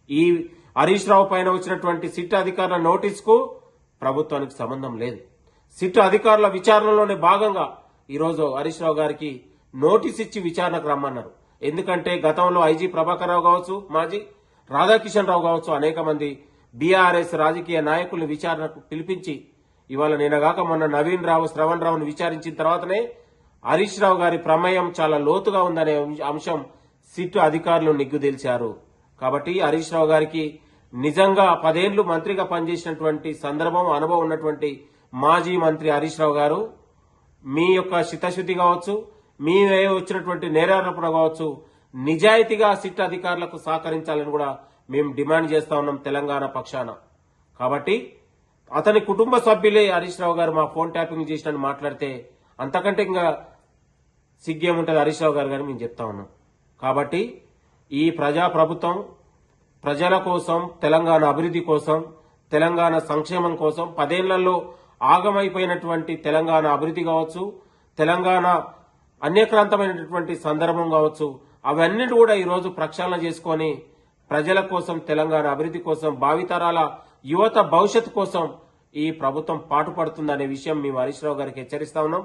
ఈ హరీష్ రావు పైన వచ్చినటువంటి సిట్ అధికారుల నోటీసుకు ప్రభుత్వానికి సంబంధం లేదు. సిట్ అధికారుల విచారణలోనే భాగంగా ఈరోజు హరీష్ రావు గారికి నోటీస్ ఇచ్చి విచారణకు రమ్మన్నారు. ఎందుకంటే గతంలో ఐజీ ప్రభాకర్ రావు కావచ్చు, మాజీ రాధాకిషన్ రావు కావచ్చు, అనేక మంది బీఆర్ఎస్ రాజకీయ నాయకుల్ని విచారణకు పిలిపించి ఇవాళ నిన్నగాక మొన్న నవీన్ రావు, శ్రవణ్ రావును విచారించిన తర్వాతనే హరీష్ రావు గారి ప్రమేయం చాలా లోతుగా ఉందనే అంశం సిట్ అధికారులు నిగ్గుదేల్చారు. కాబట్టి హరీష్ రావు గారికి నిజంగా 10 ఏళ్లు మంత్రిగా పనిచేసినటువంటి సందర్భం, అనుభవం ఉన్నటువంటి మాజీ మంత్రి హరీష్ రావు గారు మీ యొక్క చిత్తశుద్ధి కావచ్చు, మీ వచ్చినటువంటి నేరారోపణ కావచ్చు, నిజాయితీగా సిట్ అధికారులకు సహకరించాలని కూడా మేము డిమాండ్ చేస్తా ఉన్నాం తెలంగాణ పక్షాన. కాబట్టి అతని కుటుంబ సభ్యులే హరీష్ రావు గారు మా ఫోన్ ట్యాపింగ్ చేసినట్టు మాట్లాడితే అంతకంటే ఇంకా సిగ్గేముంటుంది హరీష్ రావు గారు మేము చెప్తా ఉన్నాం. కాబట్టి ఈ ప్రజాప్రభుత్వం ప్రజల కోసం, తెలంగాణ అభివృద్ధి కోసం, తెలంగాణ సంక్షేమం కోసం 10 ఏళ్లలో ఆగమైపోయినటువంటి తెలంగాణ అభివృద్ధి కావచ్చు, తెలంగాణ అన్యక్రాంతమైనటువంటి సందర్భం కావచ్చు, అవన్నిటి కూడా ఈరోజు ప్రక్షాళన చేసుకొని ప్రజల కోసం, తెలంగాణ అభివృద్ధి కోసం, భావితరాల యువత భవిష్యత్తు కోసం ఈ ప్రభుత్వం పాటుపడుతుందనే విషయం మేము హరీష్ రావు గారికి హెచ్చరిస్తా ఉన్నాం.